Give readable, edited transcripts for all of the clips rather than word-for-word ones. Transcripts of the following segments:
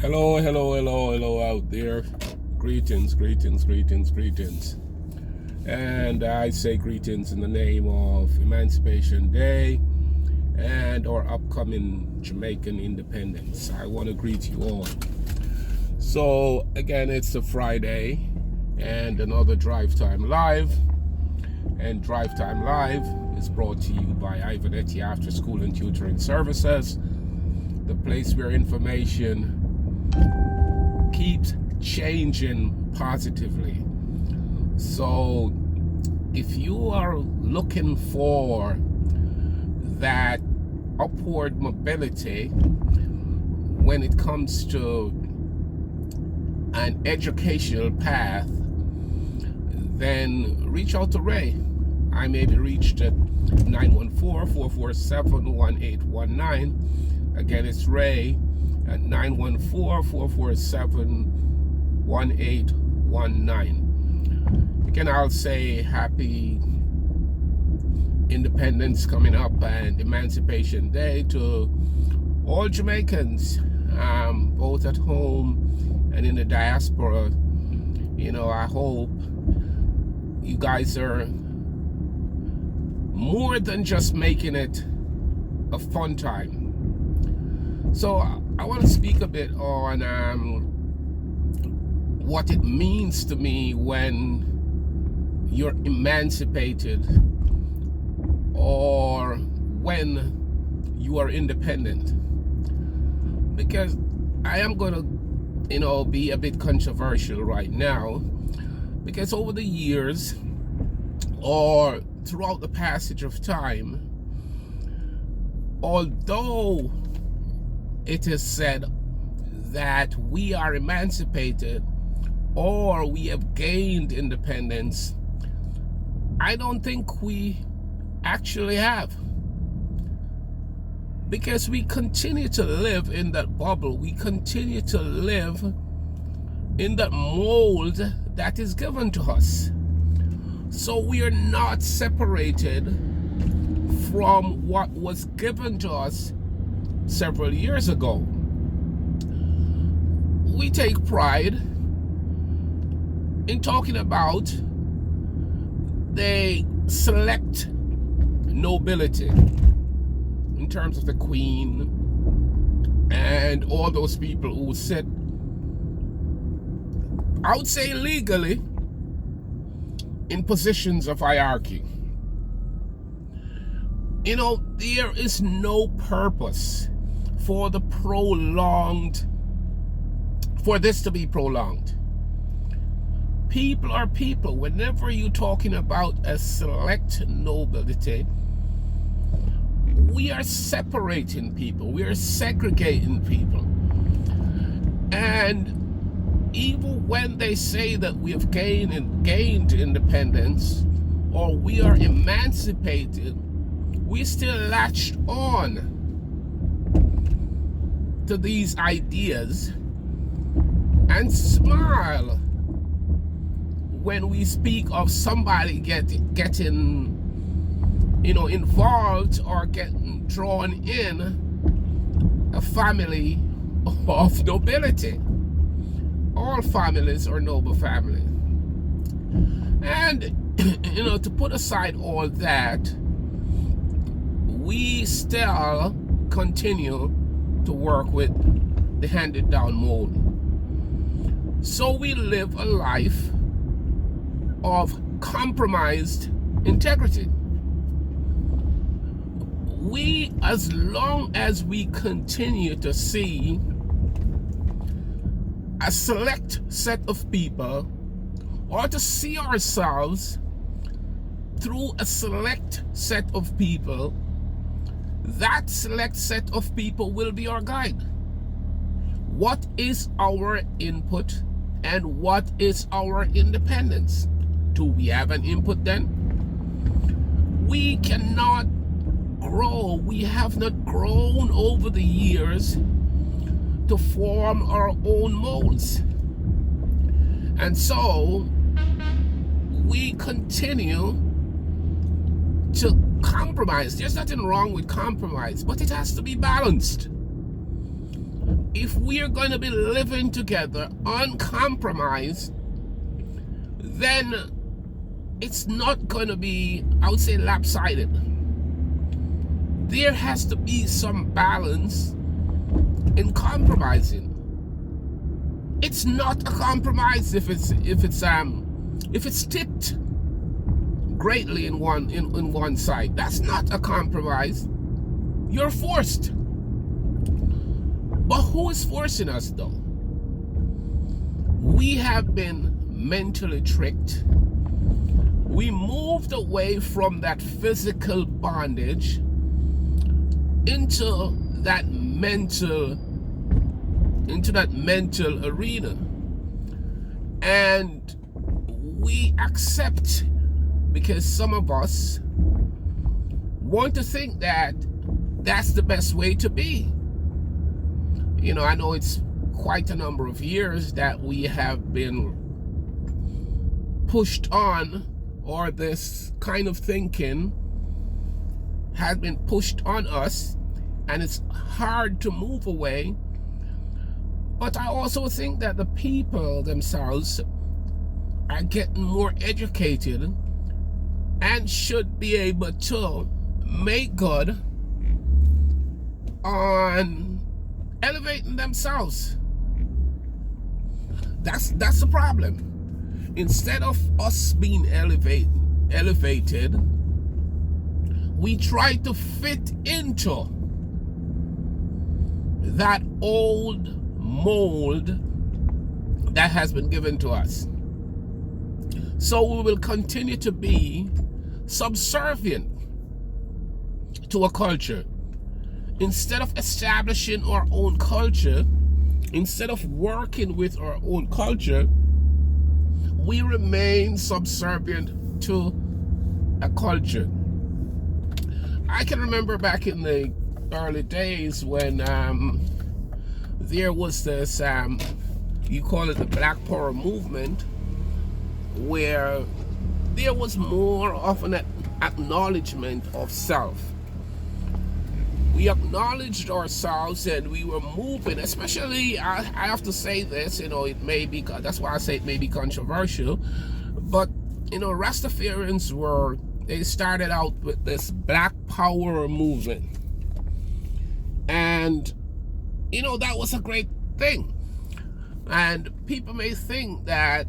Hello, hello, hello, hello out there. Greetings, greetings, greetings, greetings. And I say greetings in the name of Emancipation Day and our upcoming Jamaican independence. I want to greet you all. So, again, it's a Friday and another Drive Time Live. And Drive Time Live is brought to you by Ivanetti After School and Tutoring Services, the place where information keeps changing positively. So if you are looking for that upward mobility when it comes to an educational path, then reach out to Ray. I may be reached at 914-447-1819. Again, it's Ray at 914-447-1819. Again, I'll say happy independence coming up and Emancipation Day to all Jamaicans, both at home and in the diaspora. You know, I hope you guys are more than just making it a fun time. So I want to speak a bit on what it means to me when you're emancipated or when you are independent. Because I am going to, be a bit controversial right now, because over the years or throughout the passage of time, although it is said that we are emancipated or we have gained independence, I don't think we actually have. Because we continue to live in that bubble. We continue to live in that mold that is given to us. So we are not separated from what was given to us several years ago. We take pride in talking about the select nobility in terms of the Queen and all those people who sit, I would say legally, in positions of hierarchy. There is no purpose for this to be prolonged. People are people. Whenever you're talking about a select nobility, we are separating people. We are segregating people. And even when they say that we have gained independence or we are emancipated, we still latched on to these ideas and smile when we speak of somebody getting involved or getting drawn in a family of nobility. All families are noble family. And to put aside all that, we still continue to work with the handed down mold. So we live a life of compromised integrity. As long as we continue to see a select set of people, or to see ourselves through a select set of people, that select set of people will be our guide. What is our input and what is our independence? Do we have an input then? We cannot grow. We have not grown over the years to form our own molds. And so we continue to compromise. There's nothing wrong with compromise, but it has to be balanced. if we are going to be living together uncompromised, then it's not going to be, I would say, lopsided. There has to be some balance in compromising. It's not a compromise if it's tipped greatly in one side. That's not a compromise. You're forced. But who is forcing us, though? We have been mentally tricked. We moved away from that physical bondage into that mental arena. And we accept, because some of us want to think that that's the best way to be. You know, I know it's quite a number of years that we have been pushed on, or this kind of thinking has been pushed on us, and it's hard to move away. But I also think that the people themselves are getting more educated and should be able to make good on elevating themselves. That's the problem. Instead of us being elevated, we try to fit into that old mold that has been given to us. So we will continue to be subservient to a culture. Instead of establishing our own culture, instead of working with our own culture, we remain subservient to a culture. I can remember back in the early days when there was this, you call it the Black Power movement, where there was more of an acknowledgement of self. We acknowledged ourselves and we were moving, especially, I have to say this, you know, it may be, that's why I say it may be controversial, but, you know, Rastafarians they started out with this Black Power movement. And, you know, that was a great thing. And people may think that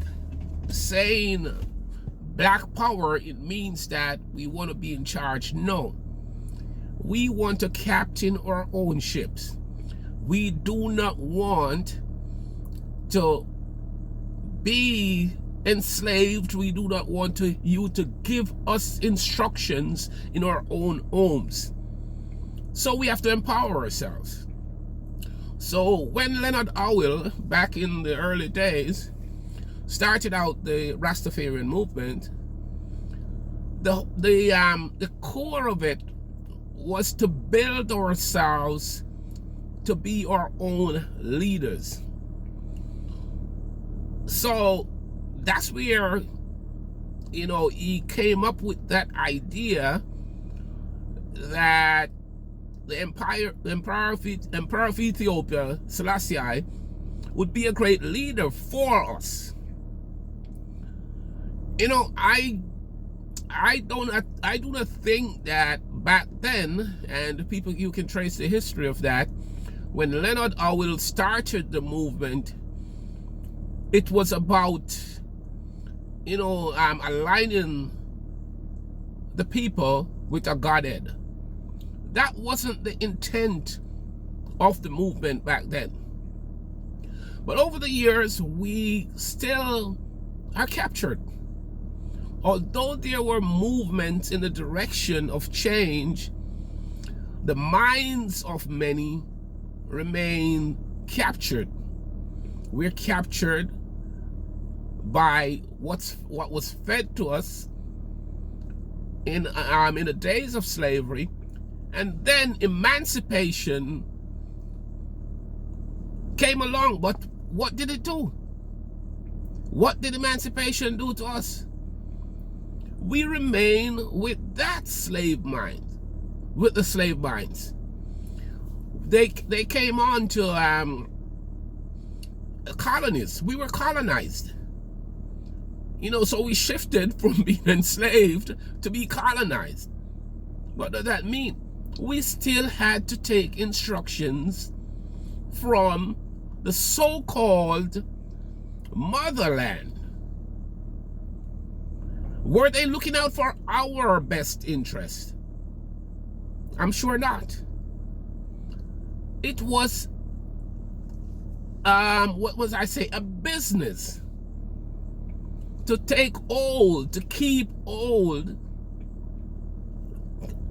saying Black Power, it means that we want to be in charge. No. We want to captain our own ships. We do not want to be enslaved. We do not want you to give us instructions in our own homes. So we have to empower ourselves. So when Leonard Howell, back in the early days, started out the Rastafarian movement, the core of it was to build ourselves to be our own leaders. So that's where, you know, he came up with that idea that the Emperor of Ethiopia, Selassie, would be a great leader for us. You know, I do not think that back then, and people, you can trace the history of that, when Leonard Howell started the movement, it was about, you know, aligning the people with a Godhead. That wasn't the intent of the movement back then. But over the years, we still are captured. Although there were movements in the direction of change, the minds of many remain captured. We're captured by what was fed to us in the days of slavery, and then emancipation came along. But what did it do? What did emancipation do to us? We remain with that slave mind, with the slave minds. They came on to colonies. We were colonized. So we shifted from being enslaved to be colonized. What does that mean? We still had to take instructions from the so-called motherland. Were they looking out for our best interest? I'm sure not. It was, a business to take hold, to keep hold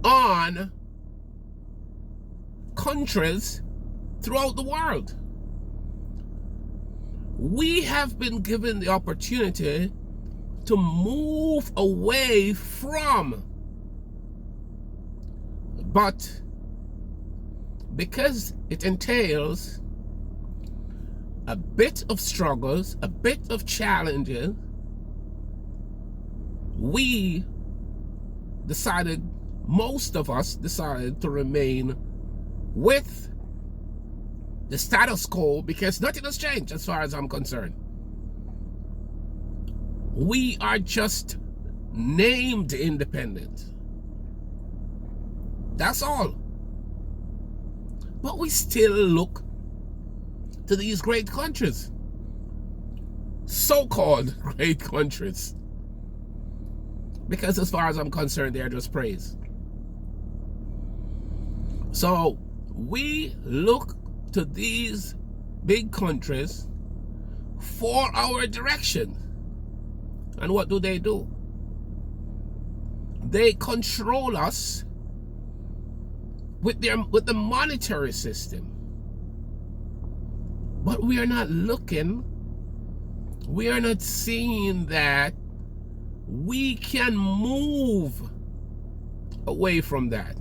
on countries throughout the world. We have been given the opportunity to move away from, but because it entails a bit of struggles, a bit of challenges, most of us decided to remain with the status quo because nothing has changed as far as I'm concerned. We are just named independent. That's all. But we still look to these great countries, so-called great countries, because as far as I'm concerned, they're just praise. So we look to these big countries for our direction. And what do? They control us with the monetary system. But we are not looking, we are not seeing that we can move away from that.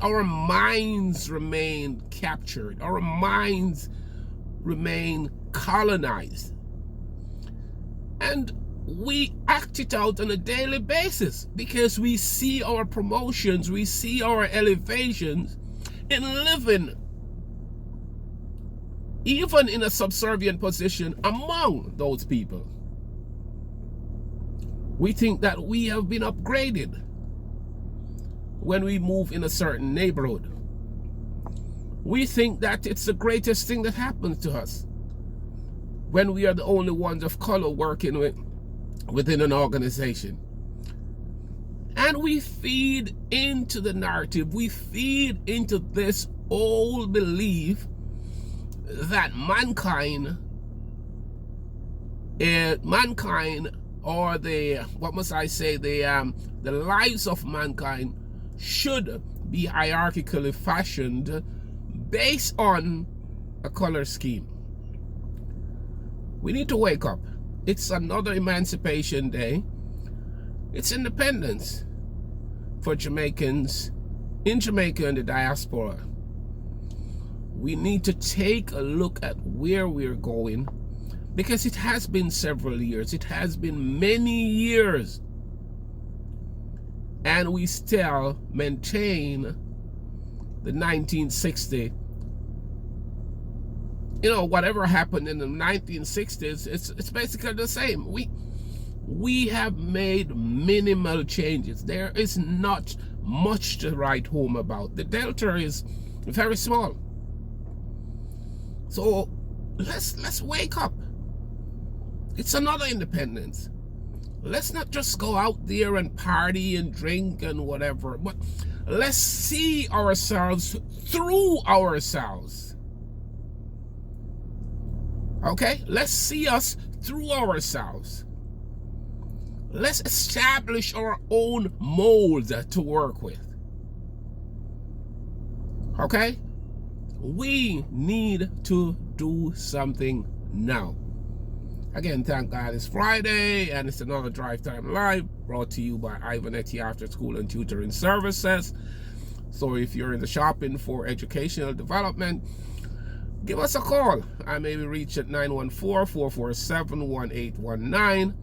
Our minds remain captured. Our minds remain colonized. And we act it out on a daily basis because we see our promotions, we see our elevations in living even in a subservient position among those people. We think that we have been upgraded when we move in a certain neighborhood. We think that it's the greatest thing that happens to us when we are the only ones of color working within an organization. And we feed into the narrative, we feed into this old belief that mankind or the lives of mankind should be hierarchically fashioned based on a color scheme. We need to wake up. It's another Emancipation Day. It's independence for Jamaicans in Jamaica and the diaspora. We need to take a look at where we're going, because it has been several years. It has been many years. And we still maintain the 1960. Whatever happened in the 1960s, it's basically the same. We have made minimal changes. There is not much to write home about. The delta is very small. So let's wake up. It's another independence. Let's not just go out there and party and drink and whatever, but let's see ourselves through ourselves. Okay? Let's see us through ourselves. Let's establish our own mold to work with. Okay? We need to do something now. Again, thank God it's Friday and it's another Drive Time Live brought to you by Ivanetti After School and Tutoring Services. So if you're in the shopping for educational development, give us a call. I may be reached at 914-447-1819,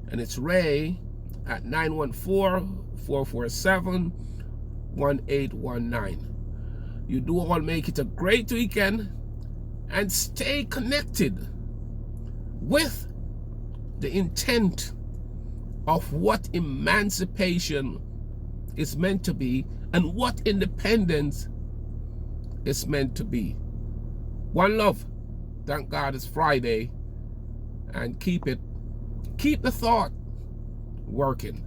and it's Ray at 914-447-1819. You do all make it a great weekend, and stay connected with the intent of what emancipation is meant to be and what independence is meant to be. One love. Thank God it's Friday, and keep the thought working.